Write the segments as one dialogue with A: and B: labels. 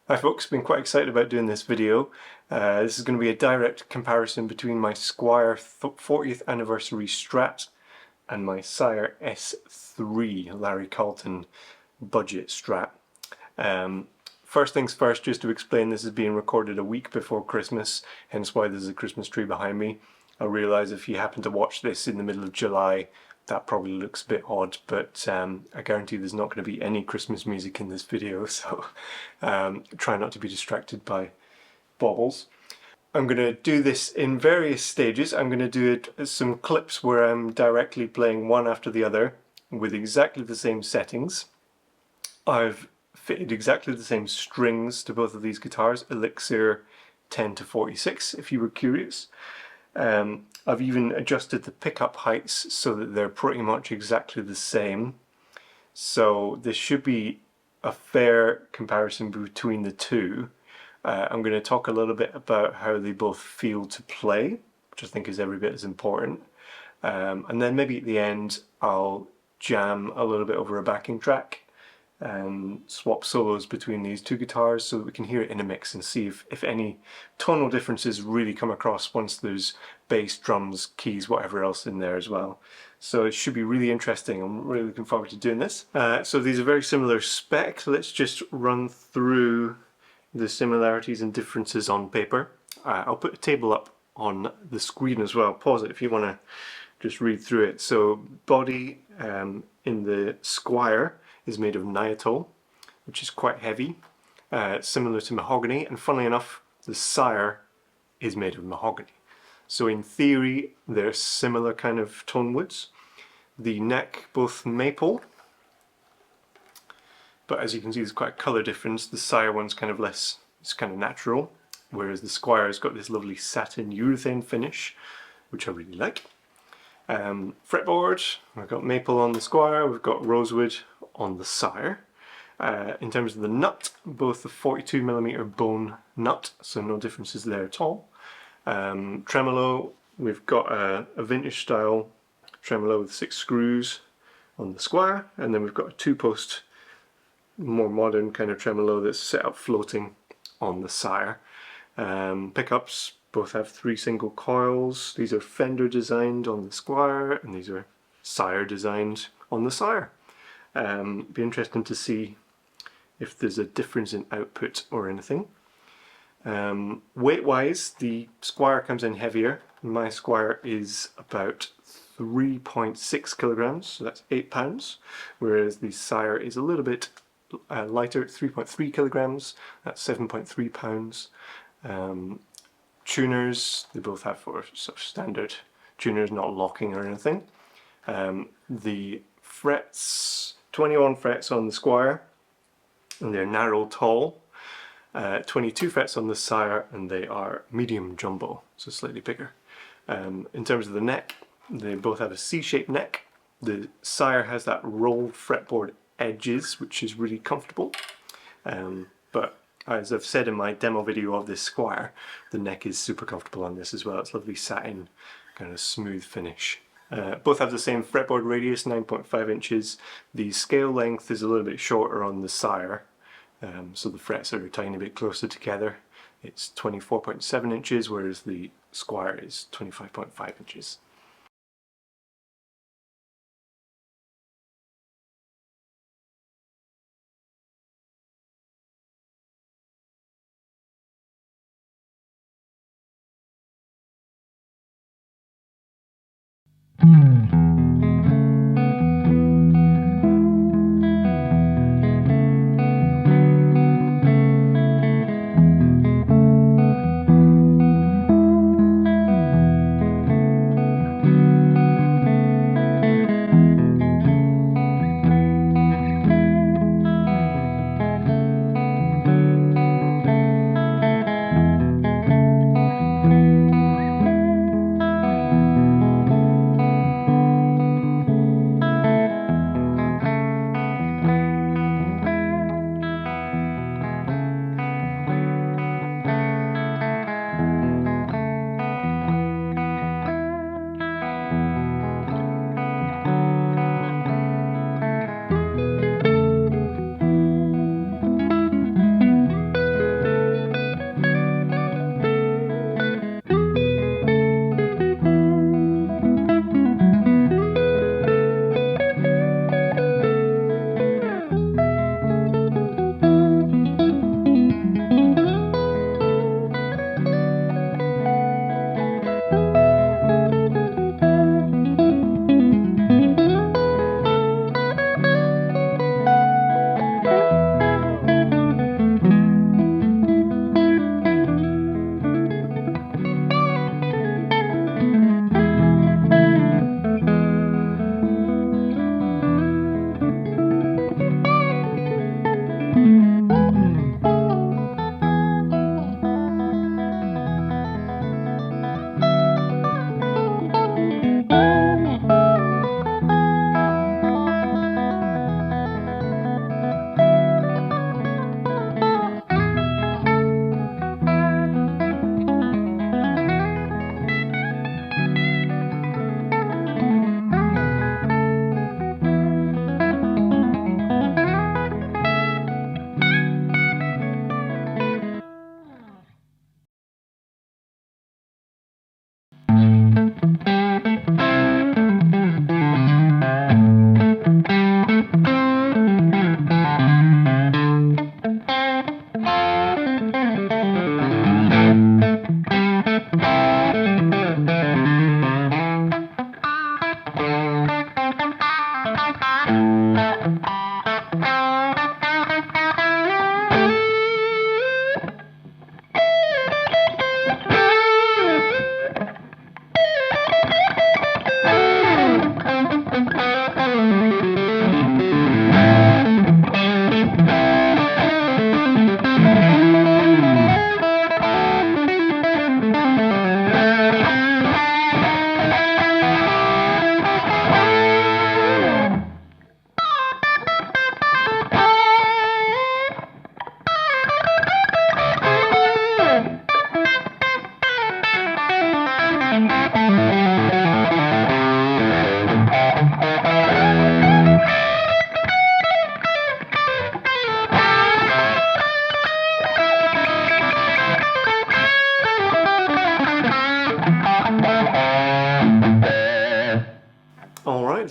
A: Hi folks, been quite excited about doing this video. This is going to be a direct comparison between my Squier 40th Anniversary Strat and my Sire S3 Larry Carlton budget Strat. First things first, just to explain, this is being recorded a week before Christmas, hence why there's a Christmas tree behind me. I realise if you happen to watch this in the middle of July, that probably looks a bit odd, but I guarantee there's not going to be any Christmas music in this video, so try not to be distracted by baubles. I'm going to do this in various stages. I'm going to do some clips where I'm directly playing one after the other with exactly the same settings. I've fitted exactly the same strings to both of these guitars, Elixir 10 to 46 if you were curious. I've even adjusted the pickup heights so that they're pretty much exactly the same. So this should be a fair comparison between the two. I'm going to talk a little bit about how they both feel to play, which I think is every bit as important. And then maybe at the end I'll jam a little bit over a backing track and swap solos between these two guitars so that we can hear it in a mix and see if any tonal differences really come across once there's bass, drums, keys, whatever else in there as well. So it should be really interesting. I'm really looking forward to doing this. So these are very similar spec. Let's just run through the similarities and differences on paper. I'll put a table up on the screen as well. Pause it if you want to just read through it. So body in the Squier is made of niatol, which is quite heavy, similar to mahogany, and funnily enough, the Sire is made of mahogany. So in theory, they're similar kind of tone woods. The neck, both maple, but as you can see, there's quite a colour difference. The Sire one's kind of less, it's kind of natural, whereas the Squier's got this lovely satin urethane finish, which I really like. Fretboard, we've got maple on the Squier, we've got rosewood on the Sire. In terms of the nut, both the 42mm bone nut, so no differences there at all. Tremolo, we've got a vintage style tremolo with 6 screws on the Squier, and then we've got a 2-post, more modern kind of tremolo that's set up floating on the Sire. Pickups both have 3 single coils. These are Fender designed on the Squier, and these are Sire designed on the Sire. Be interesting to see if there's a difference in output or anything. Weight-wise, the Squier comes in heavier. My Squier is about 3.6 kilograms, so that's 8 pounds, whereas the Sire is a little bit lighter, 3.3 kilograms, that's 7.3 pounds. Tuners, they both have for sort of standard tuners, not locking or anything. The frets, 21 frets on the Squier, and they're narrow tall. 22 frets on the Sire, and they are medium jumbo, so slightly bigger. In terms of the neck, they both have a C-shaped neck. The Sire has that rolled fretboard edges, which is really comfortable. But as I've said in my demo video of this Squier, the neck is super comfortable on this as well. It's lovely satin, kind of smooth finish. Both have the same fretboard radius, 9.5 inches. The scale length is a little bit shorter on the Sire, so the frets are a tiny bit closer together. It's 24.7 inches, whereas the Squier is 25.5 inches.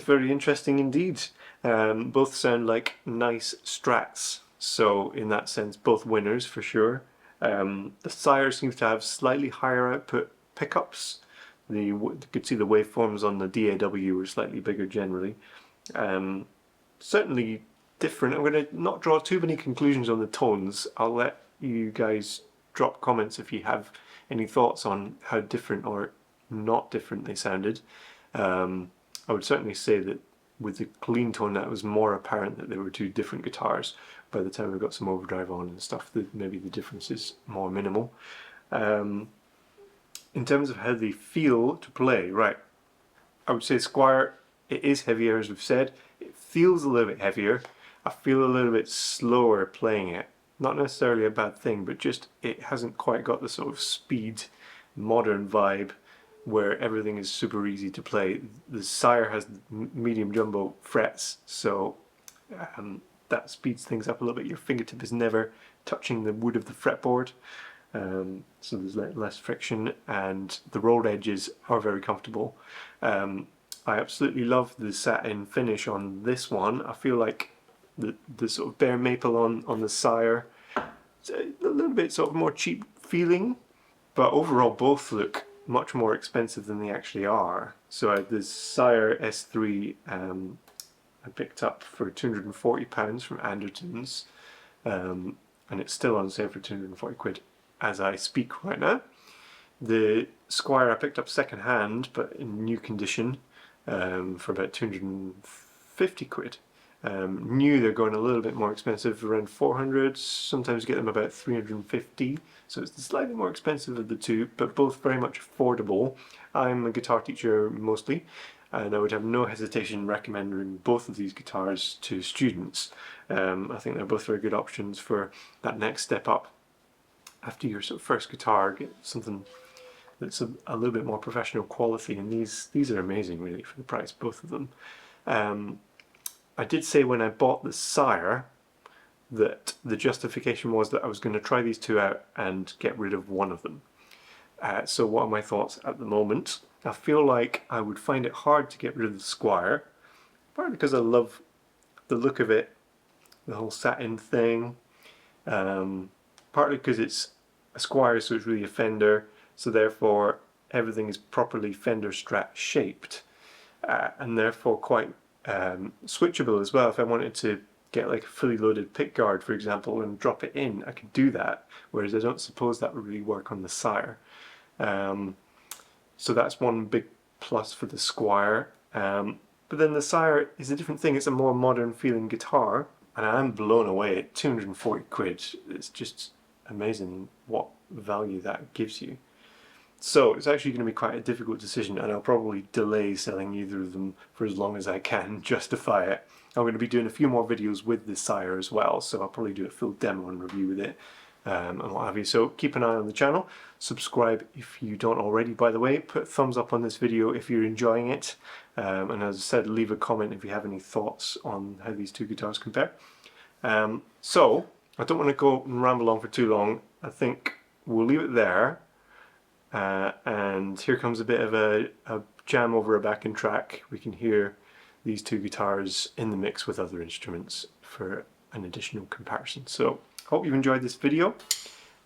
A: very interesting indeed. Both sound like nice Strats, so in that sense both winners for sure. The Sire seems to have slightly higher output pickups. You could see the waveforms on the DAW were slightly bigger generally. Certainly different. I'm going to not draw too many conclusions on the tones. I'll let you guys drop comments if you have any thoughts on how different or not different they sounded. I would certainly say that with the clean tone that was more apparent that they were two different guitars. By the time we got some overdrive on and stuff, maybe the difference is more minimal. In terms of how they feel to play, right, I would say Squier, it is heavier as we've said. It feels a little bit heavier. I feel a little bit slower playing it. Not necessarily a bad thing, but just it hasn't quite got the sort of speed, modern vibe where everything is super easy to play. The Sire has medium jumbo frets, so that speeds things up a little bit. Your fingertip is never touching the wood of the fretboard, so there's less friction, and the rolled edges are very comfortable. I absolutely love the satin finish on this one. I feel like the sort of bare maple on the Sire, it's a little bit sort of more cheap feeling, but overall both look much more expensive than they actually are. So the Sire S3 I picked up for £240 from Anderton's, and it's still on sale for 240 quid as I speak right now. The Squier I picked up second hand but in new condition for about 250 quid. New they're going a little bit more expensive, around 400, sometimes you get them about 350, so it's slightly more expensive of the two, but both very much affordable. I'm a guitar teacher mostly, and I would have no hesitation recommending both of these guitars to students. I think they're both very good options for that next step up. After your sort of first guitar, get something that's a little bit more professional quality, and these are amazing really for the price, both of them. I did say when I bought the Sire that the justification was that I was going to try these two out and get rid of one of them. So what are my thoughts at the moment? I feel like I would find it hard to get rid of the Squier, partly because I love the look of it, the whole satin thing, partly because it's a Squier, so it's really a Fender, so therefore everything is properly Fender Strat shaped, and therefore quite switchable as well. If I wanted to get like a fully loaded pickguard, for example, and drop it in, I could do that, whereas I don't suppose that would really work on the Sire. So that's one big plus for the Squier. But then the Sire is a different thing. It's a more modern feeling guitar, and I'm blown away at 240 quid. It's just amazing what value that gives you. So it's actually going to be quite a difficult decision, and I'll probably delay selling either of them for as long as I can justify it. I'm going to be doing a few more videos with the Sire as well, so I'll probably do a full demo and review with it and what have you. So keep an eye on the channel, subscribe if you don't already, by the way, put a thumbs up on this video if you're enjoying it, and as I said, leave a comment if you have any thoughts on how these two guitars compare. So I don't want to go and ramble on for too long. I think we'll leave it there. And here comes a bit of a jam over a backing track. We can hear these two guitars in the mix with other instruments for an additional comparison. So hope you've enjoyed this video,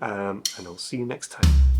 A: and I'll see you next time.